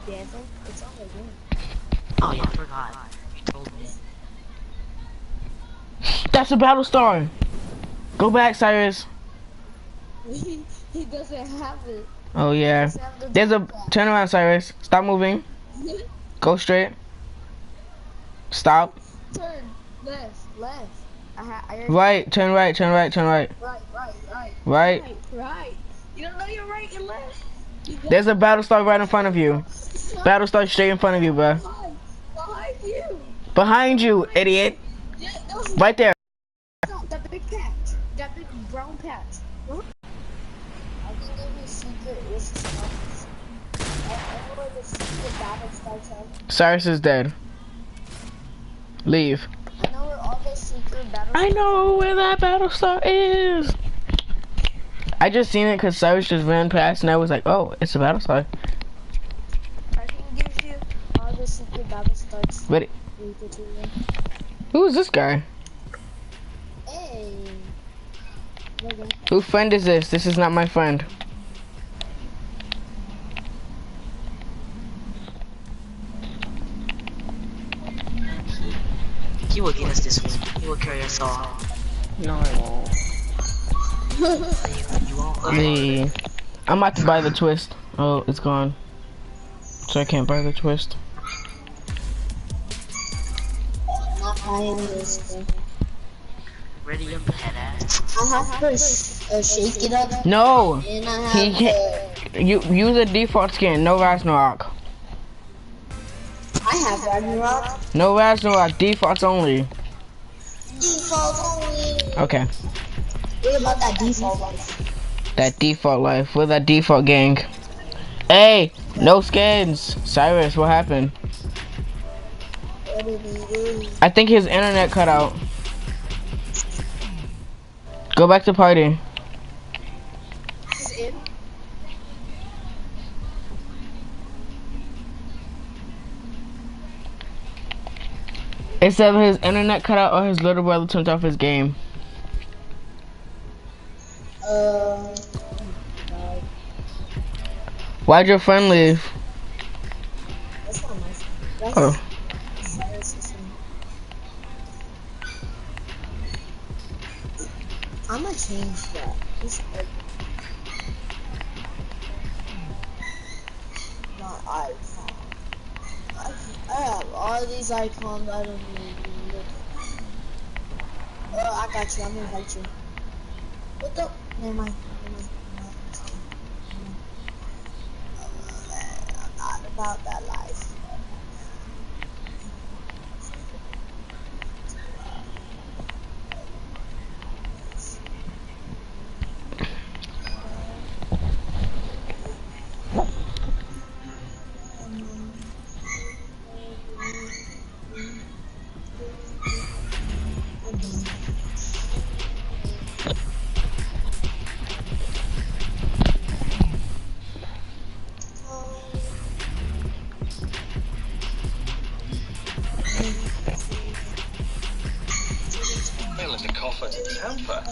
Dazzle. It's on the game. Oh yeah, I forgot. You told me. That's a battle star. Go back, Cyrus. He doesn't have it. Oh yeah. There's a turn around, Cyrus. Stop moving. Go straight. Stop. Turn left. Right. Turn right. Turn right. Turn right. Right. Right. You don't know your right and left. There's a battle star right in front of you. Battle star straight in front of you, bro. Behind you. Behind you, idiot. Yeah, no. Right there. No, that big patch. That big brown patch. I can give you a secret. It's just I know where the secret battle starts at. Cyrus is dead. Leave. I know where all the secret battles. I know where that battle star is. I just seen it because Cyrus just ran past and I was like, oh, it's a battle star. I can give you all the secret battle starts. Ready? Who is this guy? Hey. Whose friend is this? This is not my friend. He will get us this win. He will carry us all. No, I won't. You won't? Okay. I'm about to buy the twist. Oh, it's gone. So I can't buy the twist. Ready up, head ass. I have to shake it up. No! And I He have can't. You use a default skin, no Ragnarok. I have Ragnarok. No Ragnarok, defaults only. Default only. Okay. What about that default life? That default life, with that default gang. Hey, no skins. Cyrus, what happened? What did he do? I think his internet cut out. Go back to party. It said his internet cut out or his little brother turned off his game. Why'd your friend leave? That's not nice. Oh. I'm gonna change that. Not icon. I have all these icons I don't need. I got you. I'm gonna invite you. What the? Never mind. I'm not about that life.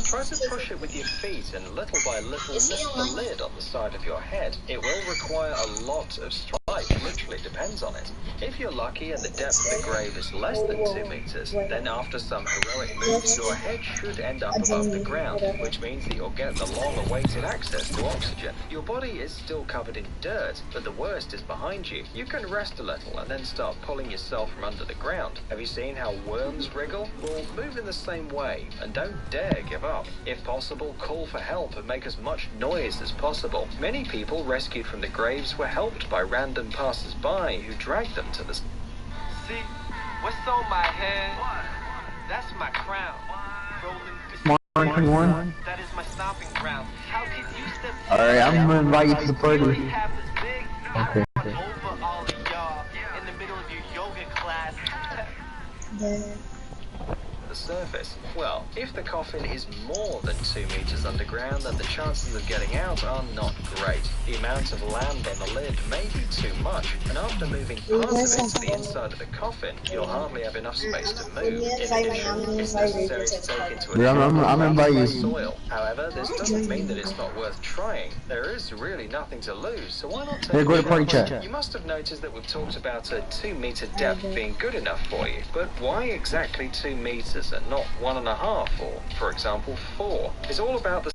Try to push it with your feet and little by little lift the lid on the side of your head. It will require a lot of strength. It literally depends on it. If you're lucky and the depth of the grave is less than 2 meters, then after some heroic moves, your head should end up above the ground, which means that you'll get the long-awaited access to oxygen. Your body is still covered in dirt, but the worst is behind you. You can rest a little and then start pulling yourself from under the ground. Have you seen how worms wriggle? Well, move in the same way, and don't dare give up. If possible, call for help and make as much noise as possible. Many people rescued from the graves were helped by random passers-by who dragged them to the... See, what's on my head? That's my crown. Rolling that is my stomping ground. How could you step... Alright, I'm gonna invite you to the party. Okay. Over all of y'all in the middle of your yoga class. The surface? Well, if the coffin is more than 2 meters underground, then the chances of getting out are not great. The amount of land on the lid may be too much, and after moving part of it to the inside of the coffin, you'll hardly have enough space to move. In addition, it's necessary to take into account the soil. However, this doesn't mean that it's not worth trying. There is really nothing to lose, so why not take a shot? You must have noticed that we've talked about a 2-meter depth being good enough for you, but why exactly 2 meters and not 1.5 or, for example, 4? It's all about the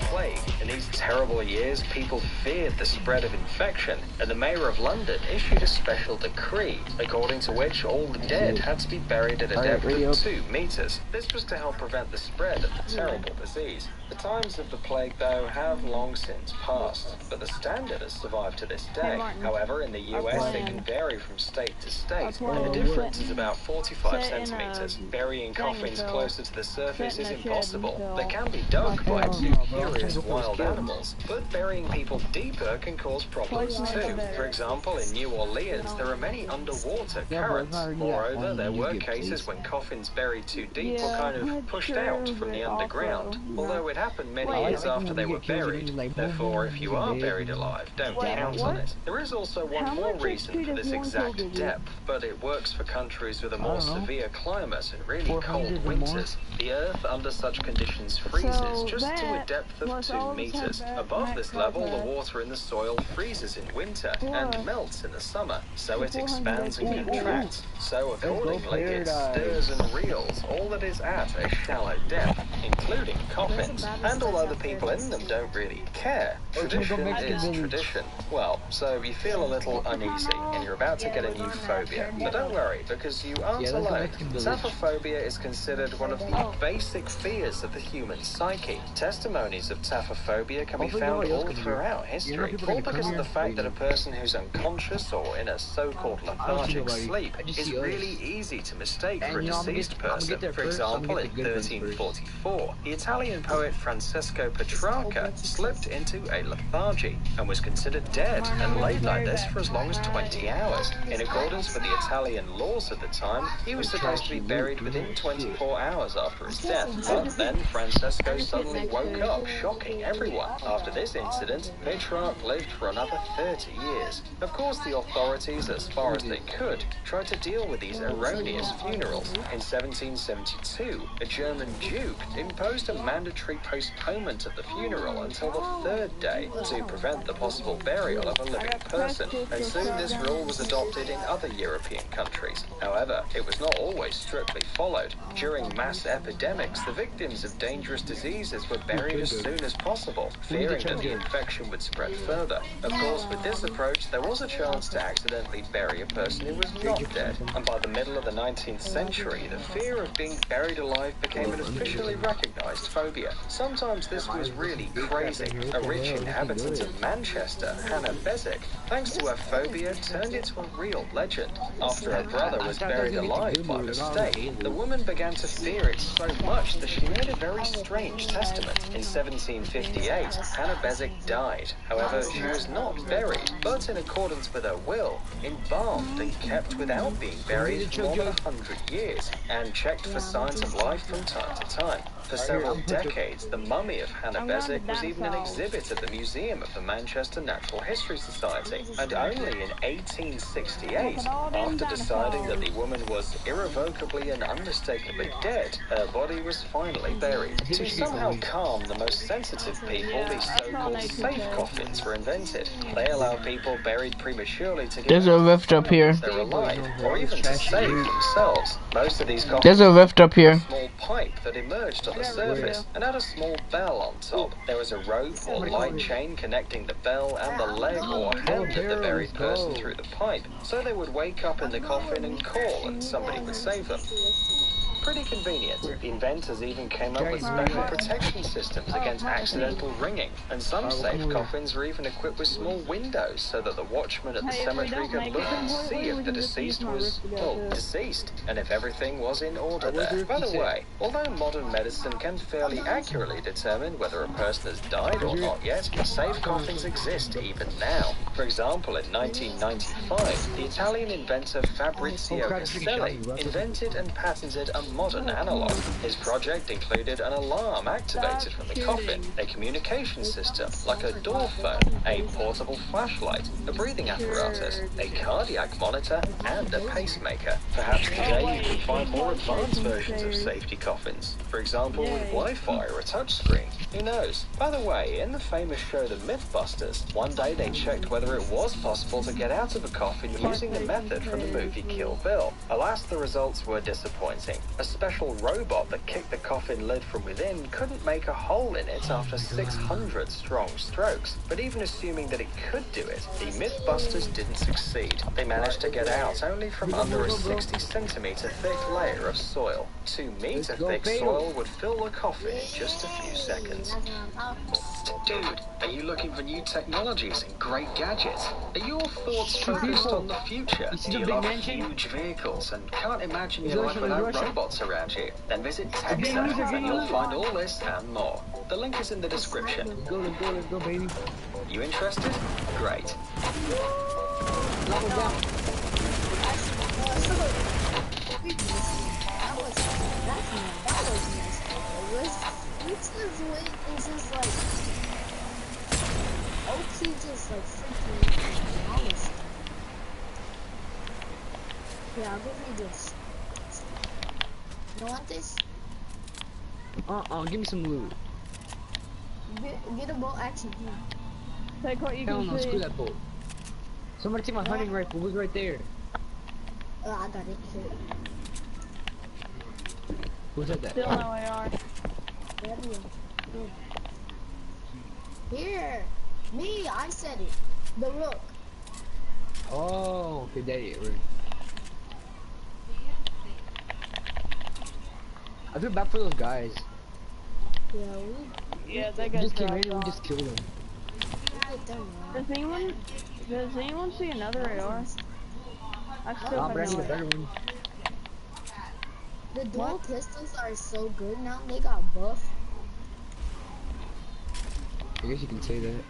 plague. In these terrible years, people feared the spread of infection, and the Mayor of London issued a special decree, according to which all the dead had to be buried at a depth of 2 meters. This was to help prevent the spread of the terrible disease. The times of the plague, though, have long since passed, but the standard has survived to this day. However, in the US, it can vary from state to state, and the difference is about 45 centimeters. Burying coffins closer to the surface is impossible. They can be dug by 2 curious wild animals, but burying people deeper can cause problems too. For example, in New Orleans, there are many underwater currents. Moreover, there were cases when coffins buried too deep were kind of pushed out from the underground, although it happened many years after they were buried. Therefore, if you are buried alive, don't count on it. There is also one more reason for this exact depth, but it works for countries with a more severe climate and really cold winters. The Earth under such conditions freezes just to a depth of 2 meters. Above this level, the water in the soil freezes in winter and melts in the summer, so it expands and contracts. So accordingly, it stirs and reels all that is at a shallow depth, including coffins. And although the people in them don't really care, tradition is tradition. Well, so you feel a little uneasy, and you're about to get a new phobia. But don't worry, because you aren't alone. Taphophobia is considered one of the basic fears of the human psyche. Testimonies of taphophobia can be found all throughout history, all because of the fact that a person who's unconscious or in a so-called lethargic sleep is really easy to mistake for a deceased person. For example, in 1344, the Italian poet Francesco Petrarca slipped into a lethargy and was considered dead and laid like this for as long as 20 hours. In accordance with the Italian laws at the time, he was supposed to be buried within 24 hours after his death, but then Francesco suddenly woke up, shocking everyone. After this incident, Petrarch lived for another 30 years. Of course, the authorities, as far as they could, tried to deal with these erroneous funerals. In 1772, a German duke imposed a mandatory postponement of the funeral until the 3rd day to prevent the possible burial of a living person, and soon this rule was adopted in other European countries. However, it was not always strictly followed. During mass epidemics, the victims of dangerous diseases were buried as soon as possible, fearing that the infection would spread further. Of course, with this approach, there was a chance to accidentally bury a person who was not dead, and by the middle of the 19th century, the fear of being buried alive became an officially recognized phobia. Sometimes this was really crazy. A rich inhabitant of Manchester, Hannah Beswick, thanks to her phobia, turned into a real legend. After her brother was buried alive by mistake, the woman began to fear it so much that she made a very strange testament. In 1758, Hannah Beswick died. However, she was not buried, but in accordance with her will, embalmed and kept without being buried for more than 100 years, and checked for signs of life from time to time. For several decades, the mummy of Hannah Beswick was even an exhibit at the Museum of the Manchester Natural History Society, and only in 1868, after deciding that the woman was irrevocably and unmistakably dead, her body was finally buried. To somehow calm the most sensitive people, these so-called safe coffins were invented. They allow people buried prematurely to There's a rift up here. they're alive, or even to save themselves. Most of these coffins There's a rift up here. had a small pipe that emerged on the surface and had a small bell on top. There was a rope or light chain connecting the bell and the leg or hand of the buried person through the pipe, so they would wake up in the coffin and call and somebody would save them. Pretty convenient. The inventors even came up with special protection systems against accidental ringing, and some safe coffins were even equipped with small windows so that the watchman at the cemetery could look and see if the deceased was, well, deceased, and if everything was in order there. By the way, although modern medicine can fairly accurately determine whether a person has died or not yet, safe coffins exist even now. For example, in 1995, the Italian inventor Fabrizio Castelli invented and patented a modern analog. His project included an alarm activated from the coffin, a communication system like a door phone, a portable flashlight, a breathing apparatus, a cardiac monitor, and a pacemaker. Perhaps today you can find more advanced versions of safety coffins, for example with Wi-Fi or a touchscreen. Who knows? By the way, in the famous show The Mythbusters, one day they checked whether it was possible to get out of a coffin using the method from the movie Kill Bill. Alas, the results were disappointing. A special robot that kicked the coffin lid from within couldn't make a hole in it after 600 strong strokes. But even assuming that it could do it, the Mythbusters didn't succeed. They managed to get out only from under a 60-centimeter thick layer of soil. 2 meter thick soil would fill the coffin in just a few seconds. Psst, dude, are you looking for new technologies and great gadgets? Are your thoughts focused on the future? Do you love huge vehicles and can't imagine your life without robots around you? Then visit TechSet and you'll find all this and more. The link is in the description. Let's go, baby. You interested? Great. It's just like OP just like freaking honest. Yeah, I'll give you this. You want this? Give me some loot. Get a bolt action. Take what you Hell can no, see. screw that bolt. Somebody take my hunting rifle, it was right there. I got it. Here. Who said that? Still no AR. Here. Me, I said it. The rook. Oh, okay, there you are. I feel bad for those guys. Yeah, Yeah, they We got just came dropped in and we off. just killed them. get them wrong. Does anyone see another AR? I still But I have need a no better AR. one. The dual pistols are so good now. They got buff. I guess you can say that.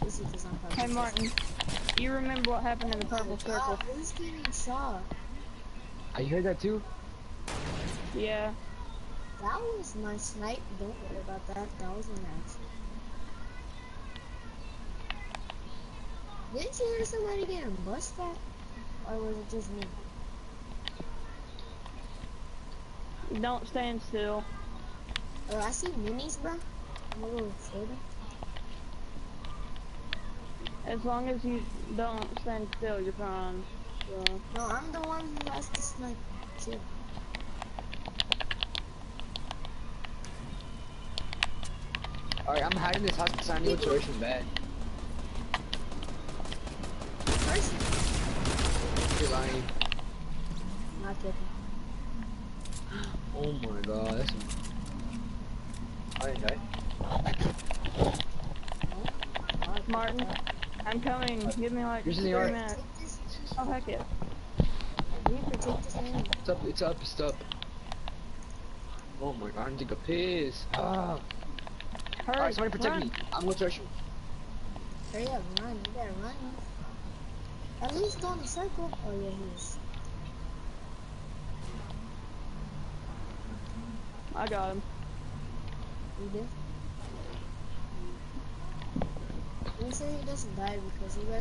This is just on purpose. Hey Martin, you remember what happened in the purple circle? Who's getting shot? You heard that too? Yeah. That was my snipe. Don't worry about that. That was an accident. Didn't you hear somebody getting bust at? Or was it just me? Don't stand still. I see minis, bro. I'm a little further. As long as you don't stand still, you're fine. So. No, I'm the one who has to snipe. Chill. Alright, I'm hiding this house because I know situation bad. Person. You're lying. Not kidding. Oh my god, that's I didn't die. Martin, I'm coming. Give me like Yours is 3 the art. minutes. Take this. Oh heck yeah. Reaper, take this in. It's up. Oh my god, I'm taking a piss. Ah. Hurry, Alright, somebody protect run. me. I'm gonna trash you. Hurry up, run. You better run. At least go in the circle. Oh yeah, he is. I got him. You did? Make sure he doesn't die because you guys